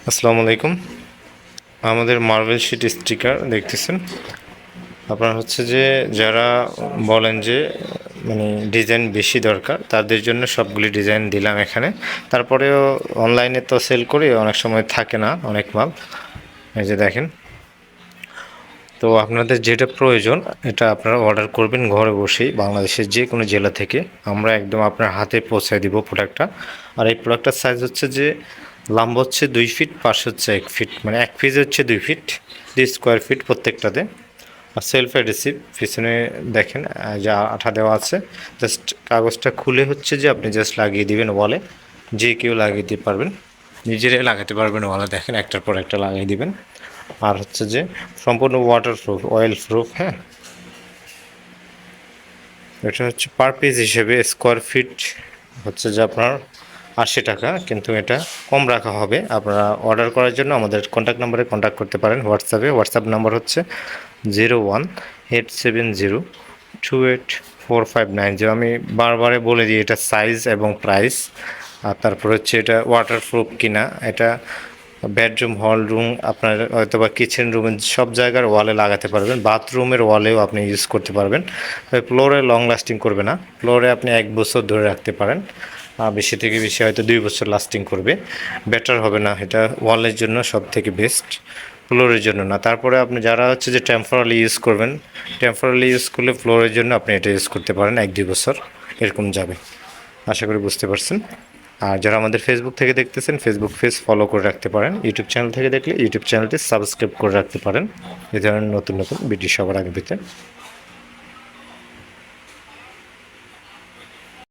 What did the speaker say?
আসসালামু আলাইকুম। আমাদের মার্বেল শিট স্টিকার দেখতেছেন। আপনার হচ্ছে যে যারা বলেন যে মানে ডিজাইন বেশি দরকার তাদের জন্য সবগুলি ডিজাইন দিলাম এখানে। তারপরেও অনলাইনে তো সেল করি, অনেক সময় থাকে না অনেক মাল। এই যে দেখেন, তো আপনাদের যেটা প্রয়োজন এটা আপনারা অর্ডার করবেন ঘরে বসেই, বাংলাদেশের যে কোনো জেলা থেকে আমরা একদম আপনার হাতে পৌঁছায় দিব প্রোডাক্টটা। আর এই প্রোডাক্টটার সাইজ হচ্ছে যে লম্বা হচ্ছে 2 ফিট, পাশ হচ্ছে 1 ফিট, মানে 1 পিস হচ্ছে 2 ফিট, 2 স্কোয়ার ফিট প্রত্যেকটাতে। আর সেলফ অ্যাডহেসিভ পিছনে দেখেন যা আঠা দেওয়া আছে, জাস্ট কাগজটা খুলে হচ্ছে যে আপনি জাস্ট লাগিয়ে দিবেন ওয়ালে, যে কেউ লাগিয়ে দিতে পারবেন, নিজেরাই লাগাতে পারবেন ওয়ালে। দেখেন একটার পর একটা লাগিয়ে দিবেন। আর হচ্ছে যে সম্পূর্ণ ওয়াটারপ্রুফ, অয়েল প্রুফ। হ্যাঁ, এটা হচ্ছে পার পিস হিসেবে স্কোয়ার ফিট হচ্ছে যে আপনার 80 টাকা, কিন্তু এটা কম রাখা হবে। আপনারা অর্ডার করার জন্য আমাদের কন্ট্যাক্ট নাম্বারে কন্ট্যাক্ট করতে পারেন হোয়াটসঅ্যাপে। হোয়াটসঅ্যাপ নাম্বার হচ্ছে 0187028459। আমি বারবারে বলে দিই এটা সাইজ এবং প্রাইস। আর তারপর হচ্ছে এটা ওয়াটারপ্রুফ কিনা, এটা বেডরুম, হল রুম, আপনার হয়তো বা কিচেন রুমের সব জায়গার ওয়ালে লাগাতে পারবেন, বাথরুমের ওয়ালেও আপনি ইউজ করতে পারবেন। ফ্লোরে লং লাস্টিং করবে না, ফ্লোরে আপনি 1 বছর ধরে রাখতে পারেন, বেশি থেকে বেশি হয়তো 2 বছর লাস্টিং করবে, বেটার হবে না। এটা ওয়ালের জন্য সব থেকে বেস্ট, ফ্লোরের জন্য না। তারপরে আপনি যারা হচ্ছে যে টেম্পোরারি ইউজ করবেন, টেম্পোরারি ইউজ করলে ফ্লোরের জন্য আপনি এটা ইউজ করতে পারেন, 1-2 বছর এরকম যাবে। আশা করি বুঝতে পারছেন। আর যারা আমাদের ফেসবুক থেকে দেখতেছেন, ফেসবুক পেজ ফলো করে রাখতে পারেন। ইউটিউব চ্যানেল থেকে দেখলে ইউটিউব চ্যানেলটি সাবস্ক্রাইব করে রাখতে পারেন, এই ধরনের নতুন নতুন ভিডিও সবার আগে পেতে।